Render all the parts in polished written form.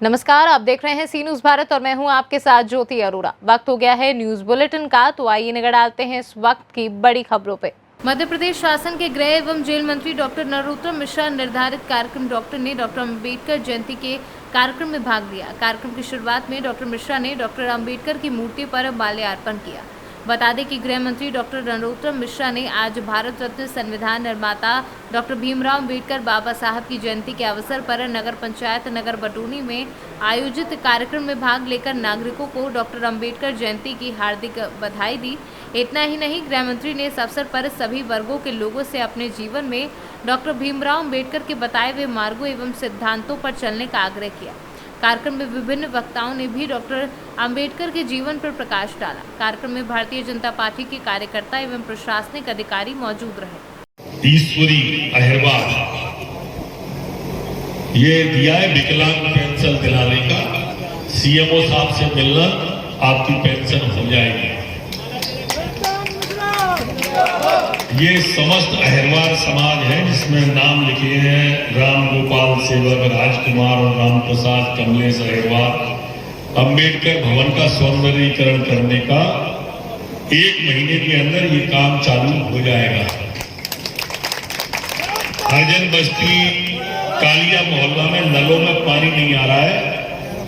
नमस्कार, आप देख रहे हैं सी न्यूज भारत और मैं हूं आपके साथ ज्योति अरोड़ा। वक्त हो गया है न्यूज बुलेटिन का, तो आइए नजर डालते हैं इस वक्त की बड़ी खबरों पे। मध्य प्रदेश शासन के गृह एवं जेल मंत्री डॉक्टर नरोत्तम मिश्रा निर्धारित कार्यक्रम डॉक्टर अम्बेडकर जयंती के कार्यक्रम में भाग लिया। कार्यक्रम की शुरुआत में डॉक्टर मिश्रा ने डॉक्टर अम्बेडकर की मूर्ति पर माल्यार्पण किया। बता दें कि गृह मंत्री डॉक्टर नरोत्तम मिश्रा ने आज भारत रत्न संविधान निर्माता डॉक्टर भीमराव अम्बेडकर बाबा साहब की जयंती के अवसर पर नगर पंचायत नगर बटोनी में आयोजित कार्यक्रम में भाग लेकर नागरिकों को डॉक्टर अम्बेडकर जयंती की हार्दिक बधाई दी। इतना ही नहीं, गृह मंत्री ने इस अवसर पर सभी वर्गों के लोगों से अपने जीवन में डॉक्टर भीमराव अम्बेडकर के बताए हुए मार्गों एवं सिद्धांतों पर चलने का आग्रह किया। कार्यक्रम में विभिन्न वक्ताओं ने भी डॉक्टर अंबेडकर के जीवन पर प्रकाश डाला। कार्यक्रम में भारतीय जनता पार्टी के कार्यकर्ता एवं प्रशासनिक अधिकारी मौजूद रहे। ईश्वरी अहिरवार ये दिया है विकलांग पेंशन दिलाने का। सीएमओ साहब से मिलना, आपकी पेंशन हो जाएगी। ये समस्त अहिरवार समाज है जिसमें नाम लिखे हैं राम गोपाल सेवक, राजकुमार और राम प्रसाद कमलेश अहिरवार। अम्बेडकर भवन का सौंदर्यीकरण करने का 1 महीने के अंदर ये काम चालू हो जाएगा। हरजन बस्ती कालिया मोहल्ला में नलों में पानी नहीं आ रहा है,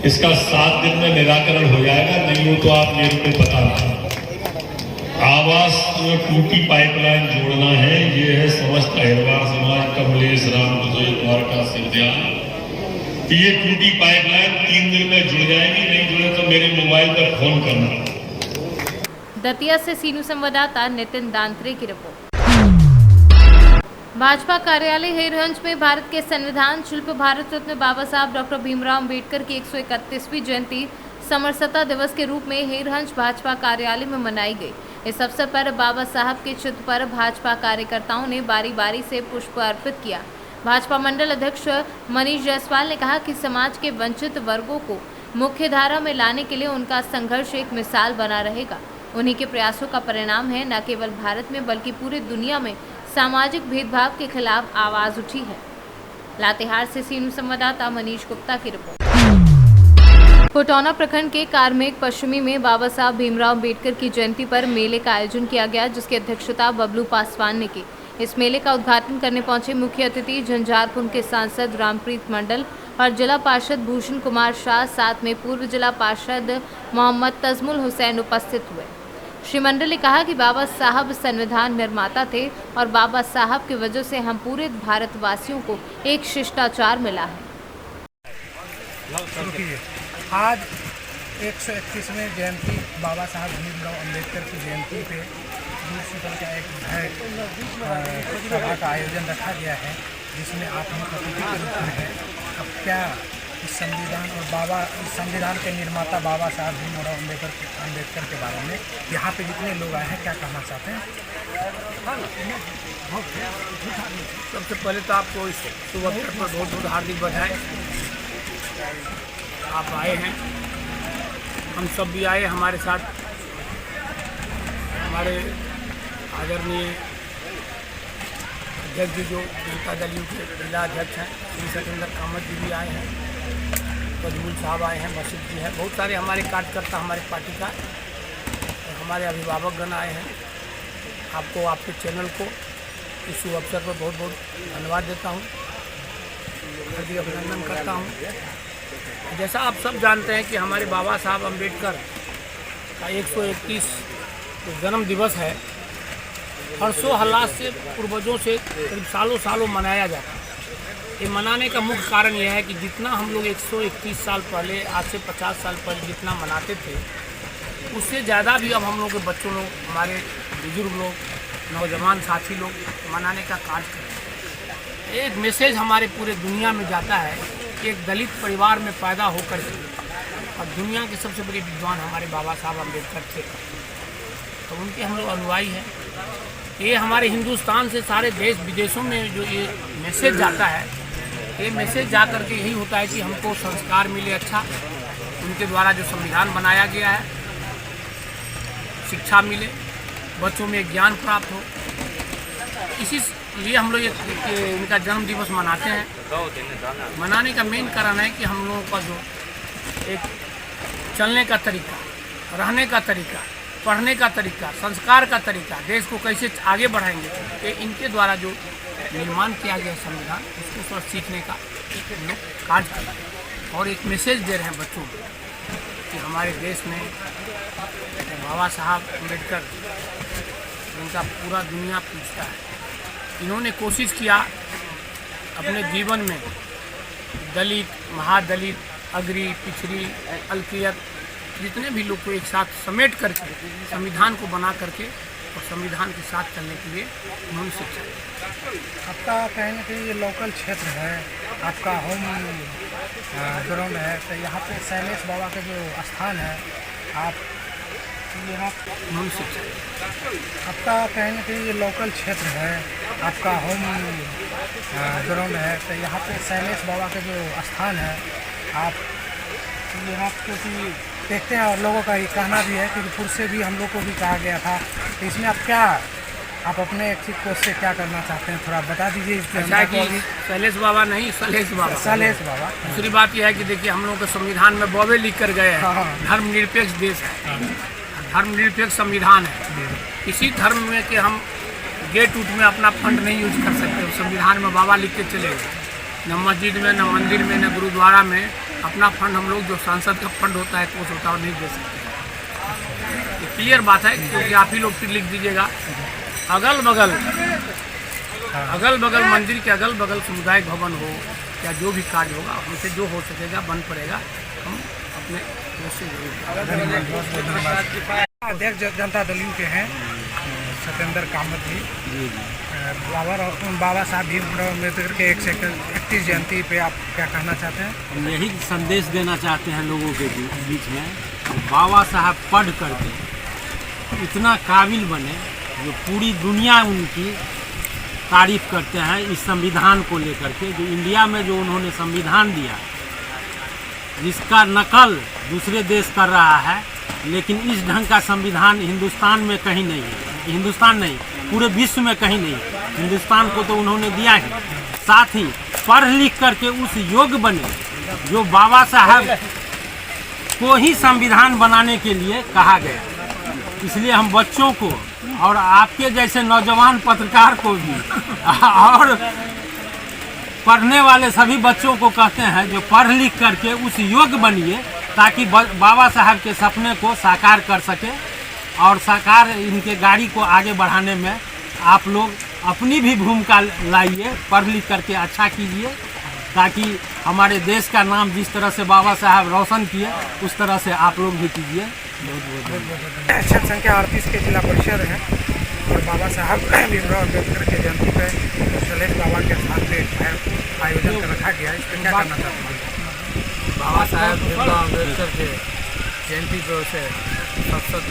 इसका 7 दिन में निराकरण हो जाएगा। नहीं हो तो आप मेरे को बताना। आवास में टूटी पाइपलाइन जोड़ना है। ये है समस्त अहिरवार समाज, कमलेश, राम द्वारका सिद्ध्यान। ये टूटी पाइपलाइन 3 दिन में जुड़ जाएगी। नहीं जुड़े तो मेरे मोबाइल पर फोन करना। दतिया से सी न्यूज संवाददाता नितिन दांत्रे की रिपोर्ट। भाजपा कार्यालय हेरहंज में भारत के संविधान शिल्पी भारत रत्न बाबा साहब डॉक्टर भीमराव अम्बेडकर की 131वीं जयंती समरसता दिवस के रूप में हेरहंज भाजपा कार्यालय में मनाई गई। इस अवसर पर बाबा साहब के चित्र पर भाजपा कार्यकर्ताओं ने बारी बारी से पुष्प अर्पित किया। भाजपा मंडल अध्यक्ष मनीष जायसवाल ने कहा कि समाज के वंचित वर्गों को मुख्य धारा में लाने के लिए उनका संघर्ष एक मिसाल बना रहेगा। उन्हीं के प्रयासों का परिणाम है न केवल भारत में बल्कि पूरी दुनिया में सामाजिक भेदभाव के खिलाफ आवाज उठी है। लातेहार से सी न्यूज संवाददाता मनीष गुप्ता की रिपोर्ट। कोटौना प्रखंड के कार्मेक पश्चिमी में बाबा साहब भीमराव अम्बेडकर की जयंती पर मेले का आयोजन किया गया, जिसकी अध्यक्षता बबलू पासवान ने की। इस मेले का उद्घाटन करने पहुंचे मुख्य अतिथि झंझारपुर के सांसद रामप्रीत मंडल और जिला पार्षद भूषण कुमार शाह, साथ में पूर्व जिला पार्षद मोहम्मद तजमुल हुसैन उपस्थित हुए। श्री मंडल ने कहा कि बाबा साहब संविधान निर्माता थे और बाबा साहब की वजह से हम पूरे भारतवासियों को एक शिष्टाचार मिला है। आज 131वें जयंती बाबा साहब भीमराव अम्बेडकर की जयंती पे म्यूनसिपल का एक सभा का आयोजन रखा गया है, जिसमें आप मुख्य अतिथि के रूप में है। अब क्या इस संविधान और संविधान के निर्माता बाबा साहब भीमराव अम्बेडकर के बारे में यहाँ पे जितने लोग आए हैं क्या कहना चाहते हैं? सबसे पहले तो आपको इस शुभ अवसर पर बहुत बहुत हार्दिक बधाई। आप आए हैं, हम सब भी आए। हमारे साथ हमारे आदरणीय अध्यक्ष जी जो जनता दल यू के जिला अध्यक्ष हैं श्री सतेंद्र कामत जी भी आए हैं, तजमुल साहब आए हैं, मसीद जी हैं, बहुत सारे हमारे कार्यकर्ता हमारे पार्टी का और हमारे अभिभावकगण आए हैं। आपको, आपके चैनल को इस शुभ अवसर पर बहुत बहुत धन्यवाद देता हूँ, हार्दिक अभिनंदन करता हूँ। जैसा आप सब जानते हैं कि हमारे बाबा साहब अम्बेडकर का 131 जन्म दिवस है, हर्षोल्लास से पूर्वजों से करीब सालों मनाया जाता है। ये मनाने का मुख्य कारण यह है कि जितना हम लोग 131 साल पहले, आज से 50 साल पहले जितना मनाते थे, उससे ज़्यादा भी अब हम लोग के बच्चों लोग, हमारे बुजुर्ग लोग, नौजवान साथी लोग मनाने का कार्य करें। एक मैसेज हमारे पूरे दुनिया में जाता है कि एक दलित परिवार में पैदा होकर के और दुनिया के सबसे बड़े विद्वान हमारे बाबा साहब अम्बेडकर थे, तो उनके हम लोग अनुयायी हैं। ये हमारे हिंदुस्तान से सारे देश विदेशों में जो ये मैसेज जाता है, ये मैसेज जा कर के यही होता है कि हमको संस्कार मिले अच्छा, उनके द्वारा जो संविधान बनाया गया है, शिक्षा मिले, बच्चों में ज्ञान प्राप्त हो। इसी लिए हम लोग इनका जन्म दिवस मनाते हैं। मनाने का मेन कारण है कि हम लोगों का जो एक चलने का तरीका, रहने का तरीका, पढ़ने का तरीका, संस्कार का तरीका, देश को कैसे आगे बढ़ाएंगे, ये इनके द्वारा जो निर्माण किया गया संविधान, उसको थोड़ा सीखने का हम लोग कार्य कर रहे हैं और एक मैसेज दे रहे हैं बच्चों को कि हमारे देश में बाबा साहब अम्बेडकर, उनका पूरा दुनिया पूछता है। इन्होंने कोशिश किया अपने जीवन में दलित, महादलित, अग्री, पिछड़ी, अल्पियत, जितने भी लोग को एक साथ समेट करके संविधान को बना करके और संविधान के साथ चलने के लिए उन्होंने शिक्षा दी। आपका कहने के ये लोकल क्षेत्र है, आपका होम ग्राउंड है, तो यहाँ पे शैलेश बाबा का जो स्थान है, आप यहाँ उन्होंने शिक्षा दी। आपका कहने के ये लोकल क्षेत्र है, आपका होम ग्राउंड है, तो यहाँ पे शैलेश बाबा का जो स्थान है, आप यहाँ क्योंकि देखते हैं और लोगों का ये कहना भी है कि पूर्व से भी हम लोग को भी कहा गया था, तो इसमें आप अपने एक्सिट पोस्ट से क्या करना चाहते हैं, थोड़ा बता दीजिए। अच्छा कि शैलेश बाबा नहीं, शैलेश बाबा। शैलेश बाबा। दूसरी बात यह है कि देखिए हम लोग के संविधान में बॉबे लिख कर गए हैं, हाँ। धर्मनिरपेक्ष देश है, धर्मनिरपेक्ष संविधान है। किसी धर्म में कि हम गेट उट में अपना फंड नहीं यूज कर सकते, संविधान में बाबा लिख के चले गए। न मस्जिद में, न मंदिर में, न गुरुद्वारा में अपना फंड हम लोग जो सांसद का फंड होता है, कोष होता है, वो नहीं दे सकते। ये क्लियर बात है, क्योंकि आप ही लोग फिर लिख दीजिएगा अगल बगल मंदिर के अगल बगल समुदाय भवन हो या जो भी कार्य होगा हमसे जो हो सकेगा बन पड़ेगा, हम अपने अध्यक्ष जनता दल यू के हैं सत्येंद्र कामत जी। बाबा साहब भीमराव अम्बेडकर के 131 जयंती पे आप क्या कहना चाहते हैं? हम यही संदेश देना चाहते हैं लोगों के बीच में, बाबा साहब पढ़ करके इतना काबिल बने जो पूरी दुनिया उनकी तारीफ करते हैं इस संविधान को लेकर के, जो इंडिया में जो उन्होंने संविधान दिया, जिसका नकल दूसरे देश कर रहा है, लेकिन इस ढंग का संविधान हिंदुस्तान में कहीं नहीं है। हिंदुस्तान नहीं, पूरे विश्व में कहीं नहीं। हिंदुस्तान को तो उन्होंने दिया ही, साथ ही पढ़ लिख करके उस योग्य बने जो बाबा साहब को ही संविधान बनाने के लिए कहा गया। इसलिए हम बच्चों को और आपके जैसे नौजवान पत्रकार को भी और पढ़ने वाले सभी बच्चों को कहते हैं जो पढ़ लिख करके उस योग्य बनिए, ताकि बाबा साहब के सपने को साकार कर सके और साकार इनके गाड़ी को आगे बढ़ाने में आप लोग अपनी भी भूमिका लाइए, पढ़ लिख करके अच्छा कीजिए, ताकि हमारे देश का नाम जिस तरह से बाबा साहब रोशन किए उस तरह से आप लोग भी कीजिए। बहुत बहुत छठ संख्या 38 के जिला परिषद हैं और बाबा साहब भीमराव अम्बेडकर के जयंती पे शैलेश बाबा के स्थान पे आयोजन कर रखा गया, इस पर क्या करना चाहते हैं? बाबा साहब भीमराव अम्बेडकर के जयंती पे उसे सत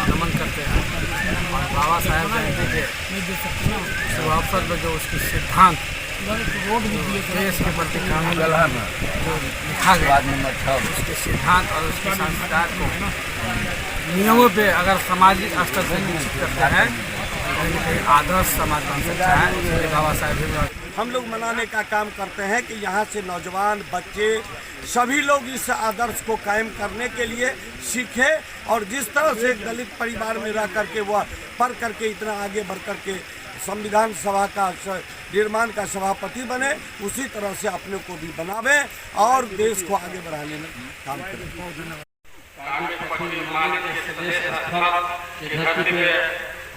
नमन करते हैं और बाबा साहब जयंती के शुभ अवसर पर जो उसकी सिद्धांत देश के प्रति कानून जो लिखा गया, उसके सिद्धांत और उसके संस्कार को नियमों पे अगर सामाजिक स्तर से निश्चित करते हैं तो कहीं आदर्श समाज बन सकता है। इसलिए बाबा साहब भीमराव हम लोग मनाने का काम करते हैं कि यहाँ से नौजवान बच्चे सभी लोग इस आदर्श को कायम करने के लिए सीखे और जिस तरह से दलित परिवार में रह करके वह पढ़ करके इतना आगे बढ़ करके संविधान सभा का निर्माण का सभापति बने, उसी तरह से अपने को भी बनावे और देश को आगे बढ़ाने में काम करें।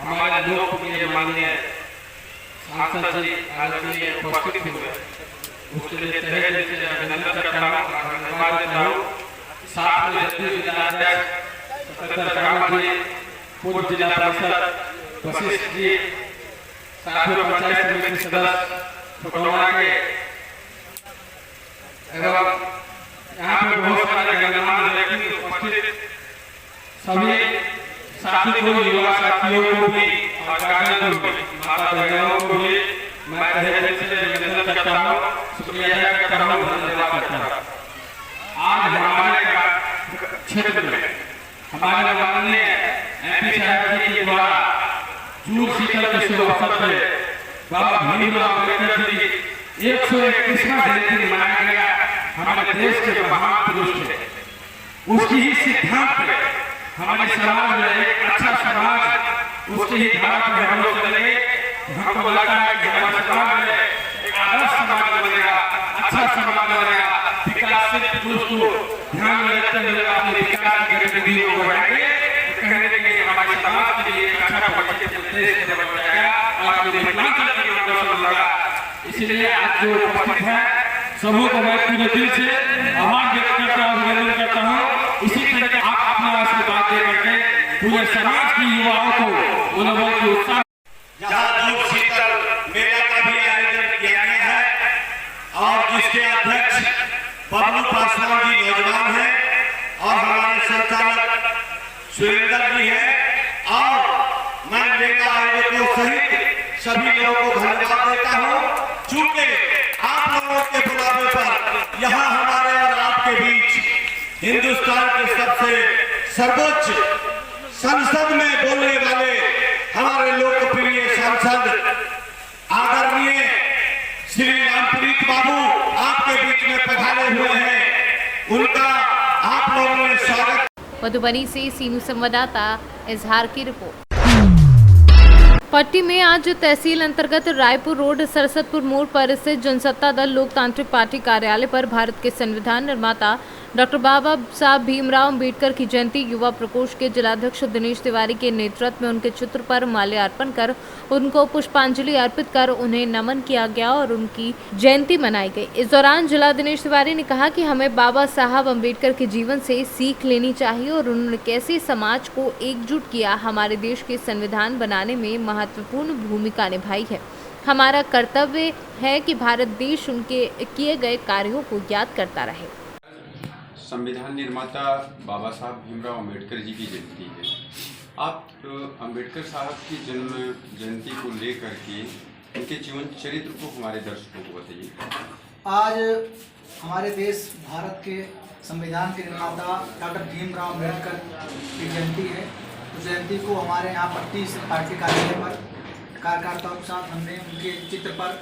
हमारे लोकप्रिय माननीय सांसद जी आदरणीय उपस्थित हुए, उसके लिए तहे दिल से अभिनंदन करता हूँ, धन्यवाद देता हूँ। साथ में जिला अध्यक्ष सत्येंद्र कामत जी, पूर्व जिला परिषद वशिष्ठ जी, साथियों पंचायत समिति सदस्य फुटौना के एवं यहाँ पे बहुत सारे गणमान्य व्यक्ति उपस्थित सभी साथियों को, युवा साथियों को भी और गार्जियनों को भी, माता बहनों को भी मैं तहे दिल से अभिनंदन करता हूँ, शुक्रिया अदा करता हूँ, धन्यवाद करता हूँ। आज हमारे क्षेत्र में हमारे माननीय MP साहब जी के द्वारा जून शीतल के शुभ अवसर पर बाबा भीमराव अम्बेडकर जी 131वां जयंती मनाया गया। हमारे देश के महान पुरुष थे, उसकी ही सिद्धांत पे हमारे समाज में एक अच्छा समाज उसकी ही धारा पे हम लोग चलेंगे। हमको लगता है कि हमारे समाज में एक आदर्श समाज बनेगा, अच्छा समाज बनेगा, विकासित पुरुष को ध्यान में रखते हुए अपने विकास की गतिविधियों को बढ़ाएंगे। कहने के हमारे समाज के लिए एक अच्छा भविष्य देश से बन जाएगा और अपने मिथिलांचल के लिए रोशन होगा। इसलिए आज जो उपस्थित है सबों को मैं पूरे दिल से आभार व्यक्त करता हूँ, अभिनंदन करता हूँ। इसी तरह के आप अपना आशीर्वाद दे करके पूरे समाज की युवाओं को मनोबल की उत्साह जहाँ दूर शीतल मेला का भी आयोजन किया गया है और जिसके अध्यक्ष बबलू पासवान जी नौजवान हैं और हमारे संचालक सुरेंद्र जी हैं और मैं मेला आयोजकों सहित सभी लोगों को धन्यवाद देता हूँ। चूंकि आप लोगों के बुलावे पर यहाँ हमारे और आपके बीच हिंदुस्तान के सबसे सर्वोच्च संसद में बोलने वाले हमारे लोकप्रिय सांसद आदरणीय श्री रामप्रीत बाबू आपके बीच में पधारे हुए हैं। उनका आप लोगों ने स्वागत। मधुबनी से सीनू संवाददाता इजहार की रिपोर्ट। पट्टी में आज तहसील अंतर्गत रायपुर रोड सरस्वतपुर मोड़ पर स्थित जनसत्ता दल लोकतांत्रिक पार्टी कार्यालय पर भारत के संविधान निर्माता डॉक्टर बाबा साहब भीमराव अंबेडकर की जयंती युवा प्रकोष्ठ के जिलाध्यक्ष दिनेश तिवारी के नेतृत्व में उनके चित्र पर माल्यार्पण कर उनको पुष्पांजलि अर्पित कर उन्हें नमन किया गया और उनकी जयंती मनाई गई। इस दौरान जिला दिनेश तिवारी ने कहा कि हमें बाबा साहब अंबेडकर के जीवन से सीख लेनी चाहिए और उन्होंने कैसे समाज को एकजुट किया, हमारे देश के संविधान बनाने में महत्वपूर्ण भूमिका निभाई है। हमारा कर्तव्य है कि भारत देश उनके किए गए कार्यों को याद करता रहे। संविधान निर्माता बाबा साहब भीमराव अंबेडकर जी की जयंती है। आप अंबेडकर साहब की जन्म जयंती को लेकर के उनके जीवन चरित्र को हमारे दर्शकों को बताइए। आज हमारे देश भारत के संविधान के निर्माता डॉक्टर भीमराव अंबेडकर की जयंती है। तो जयंती को हमारे यहाँ पट्टी पार्टी कार्यालय पर कार्यकर्ताओं के साथ हमने उनके चित्र पर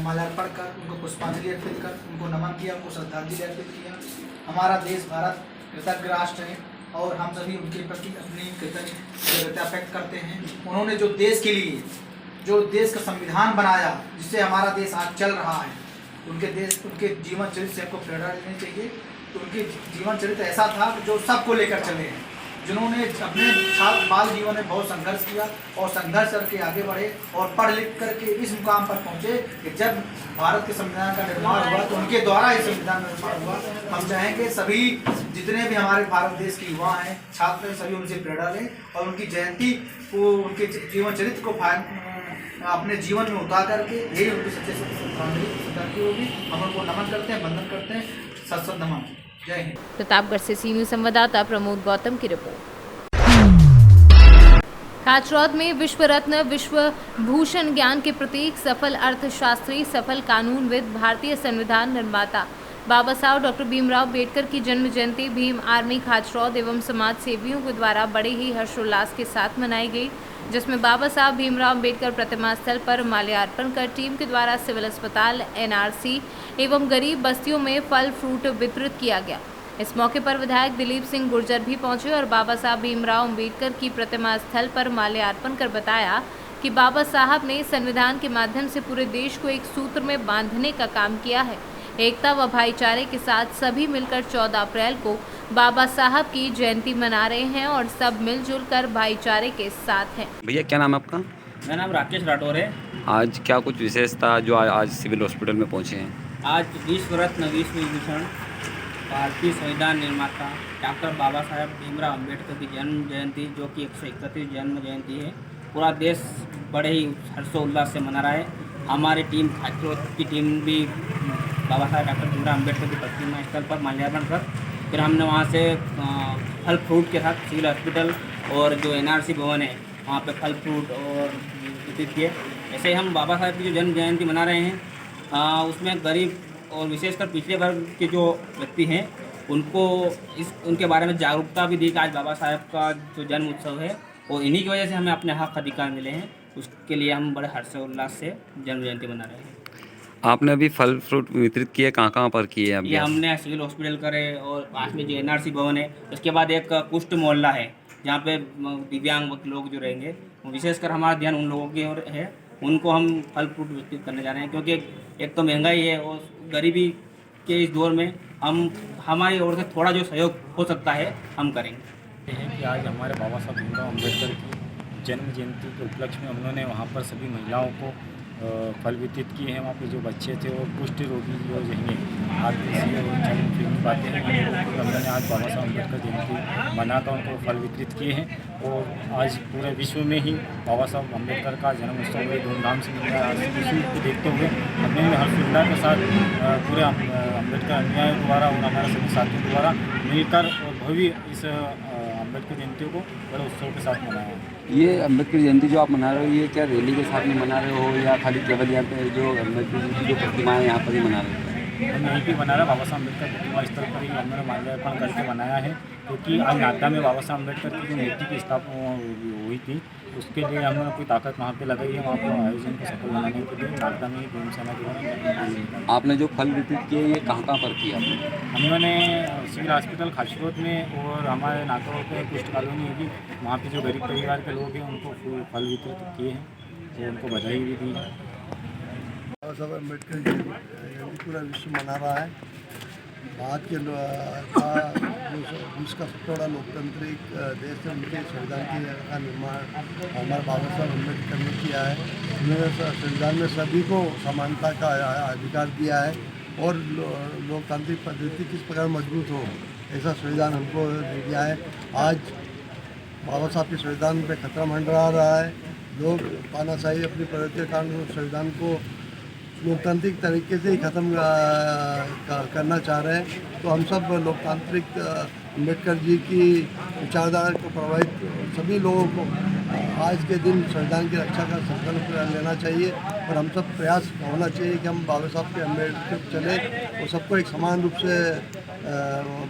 माल्यार्पण कर उनको पुष्पांजलि अर्पित कर उनको नमन किया, उनको श्रद्धांजलि अर्पित किया। हमारा देश भारत कृतज्ञ राष्ट्र है और हम सभी उनके प्रति अपनी कृतज्ञता व्यक्त करते हैं। उन्होंने जो देश के लिए जो देश का संविधान बनाया जिससे हमारा देश आज चल रहा है, उनके जीवन चरित्र से हमको प्रेरणा लेनी चाहिए। तो उनके जीवन चरित्र ऐसा था जो सबको लेकर चले हैं, जिन्होंने अपने बाल जीवन में बहुत संघर्ष किया और संघर्ष करके आगे बढ़े और पढ़ लिख करके इस मुकाम पर पहुंचे कि जब भारत के संविधान का निर्माण हुआ तो उनके द्वारा ही संविधान निर्माण हुआ। हम चाहेंगे सभी जितने भी हमारे भारत देश के युवा हैं, छात्र, सभी उनसे प्रेरणा लें और उनकी जयंती को, उनके जीवन चरित्र को अपने जीवन में उतार करके यही उनकी सच्चे श्रद्धांजलि होगी। हम उनको नमन करते हैं, वंदन करते हैं। सत नमन। जय हिंद। प्रतापगढ़ से सीनियर संवाददाता प्रमोद गौतम की रिपोर्ट। काचरौद में विश्व रत्न विश्व भूषण ज्ञान के प्रतीक, सफल अर्थशास्त्री, सफल कानूनविद, भारतीय संविधान निर्माता बाबा साहब डॉक्टर भीमराव अंबेडकर की जन्म जयंती भीम आर्मी खाचरौद एवं समाज सेवियों के द्वारा बड़े ही हर्षोल्लास के साथ मनाई गई, जिसमें बाबा साहब भीमराव अंबेडकर प्रतिमा स्थल पर माल्यार्पण कर टीम के द्वारा सिविल अस्पताल, एनआरसी एवं गरीब बस्तियों में फल फ्रूट वितरित किया गया। इस मौके पर विधायक दिलीप सिंह गुर्जर भी पहुंचे और बाबा साहब भीमराव अंबेडकर की प्रतिमा स्थल पर माल्यार्पण कर बताया कि बाबा साहब ने संविधान के माध्यम से पूरे देश को एक सूत्र में बांधने का काम किया है। एकता व भाईचारे के साथ सभी मिलकर 14 अप्रैल को बाबा साहब की जयंती मना रहे हैं और सब मिलजुल कर भाईचारे के साथ हैं। भैया क्या नाम है आपका? मेरा नाम राकेश राठौर है। आज क्या कुछ विशेषता जो आज सिविल हॉस्पिटल में पहुंचे हैं? आज विश्व रत्न विश्व भूषण भारतीय संविधान निर्माता डॉक्टर बाबा साहब भीमराव अंबेडकर की जन्म जयंती जो कि 131 जन्म जयंती है, पूरा देश बड़े ही हर्षोल्लास से मना रहा है। हमारी टीम खाचरौद की टीम भी बाबा साहब डॉक्टर भीमराव अंबेडकर की प्रतिमा स्थल पर माल्यार्पण कर फिर हमने वहाँ से फल फ्रूट के साथ सिविल हॉस्पिटल और जो एनआरसी भवन है वहाँ पे फल फ्रूट और वितरित किए। ऐसे ही हम बाबा साहब की जो जन्म जयंती मना रहे हैं, उसमें गरीब और विशेषकर पिछड़े वर्ग के जो व्यक्ति हैं उनको उनके बारे में जागरूकता भी दी कि आज बाबा साहब का जो जन्म उत्सव है और इन्हीं की वजह से हमें अपने हक अधिकार मिले हैं, उसके लिए हम बड़े हर्षोल्लास से जन्म जयंती मना रहे हैं। आपने अभी फल फ्रूट वितरित किए, कहाँ पर किए अभी? ये हमने सिविल हॉस्पिटल करे और पास में जो NRC भवन है, उसके बाद एक कुष्ठ मोहल्ला है जहाँ पे दिव्यांग लोग जो रहेंगे, विशेषकर हमारा ध्यान उन लोगों की ओर है, उनको हम फल फ्रूट वितरित करने जा रहे हैं। क्योंकि एक तो महंगाई है और गरीबी के इस दौर में हमारी ओर से थोड़ा जो सहयोग हो सकता है हम करेंगे। है कि आज हमारे बाबा साहब भीमराव अम्बेडकर की जन्म जयंती के उपलक्ष्य में उन्होंने वहाँ पर सभी महिलाओं को फल वितरित किए हैं। वहाँ पे जो बच्चे थे और कुष्ठ रोगी जो रहेंगे, आज चल फिर नहीं पाते हैं, हमने आज बाबा साहब अम्बेडकर जयंती मनाकर उनको फल वितरित किए हैं। और आज पूरे विश्व में ही बाबा साहब अम्बेडकर का जन्म उत्सव बड़ी धूमधाम से मनाया। आज इसी को देखते हुए हमने हर्षोल्लास के साथ पूरे अम्बेडकर अनुयायियों द्वारा और हमारे सभी साथियों द्वारा मिलकर और भव्य इस अम्बेडकर जयंती को बड़े उत्सव के साथ मनाया। ये अम्बेडकर जयंती जो आप मना रहे हो, ये क्या रैली के साथ में मना रहे हो या खाली केवल यहाँ पे जो अम्बेडकर जी की जो प्रतिमा है यहाँ पर ही मना रहे हो? हम यहीं पर बना रहे बाबा साहब अम्बेडकर प्रतिमा स्थल पर ही हमने माल्यार्पण करके बनाया है। क्योंकि आज नागदा में बाबा साहब अम्बेडकर की जो मूर्ति की स्थापना हुई थी, उसके लिए हमने कोई ताकत वहाँ पे लगाई है। वहाँ पर आयोजन को सफल बनाने के लिए नागदा में ही भीमसेना द्वारा आपने जो फल वितरित किए, ये कहाँ पर किया? हमने सिविल हॉस्पिटल खासरोद में और हमारे नागौर पे कुष्ठ कॉलोनी होगी, वहाँ पे जो गरीब परिवार के लोग हैं उनको फल वितरित किए हैं, तो उनको बधाई भी दी है। बाबा साहब अम्बेडकर जयंती पूरा विश्व मना रहा है। भारत के उसका सबसे बड़ा लोकतांत्रिक देश है, उनके संविधान का निर्माण हमारे बाबा साहब अम्बेडकर ने किया है। उन्होंने संविधान में सभी को समानता का अधिकार दिया है और लोकतांत्रिक पद्धति किस प्रकार मजबूत हो, ऐसा संविधान हमको दिया है। आज बाबा साहब के संविधान पे खतरा मंडरा रहा है। लोग तानाशाही अपनी पद्धति के कारण संविधान को लोकतांत्रिक तरीके से ही ख़त्म करना चाह रहे हैं। तो हम सब लोकतांत्रिक अम्बेडकर जी की विचारधारा को प्रभावित सभी लोगों को आज के दिन संविधान की रक्षा का संकल्प लेना चाहिए और हम सब प्रयास होना चाहिए कि हम बाबा साहब के अम्बेडकर चले और सबको एक समान रूप से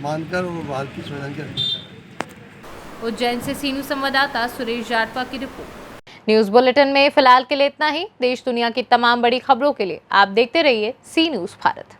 मानकर और भारत की संविधान की रक्षा करें। उज्जैन से सीनू संवाददाता सुरेश जाटवा की रिपोर्ट। न्यूज़ बुलेटिन में फिलहाल के लिए इतना ही। देश दुनिया की तमाम बड़ी खबरों के लिए आप देखते रहिए सी न्यूज़ भारत।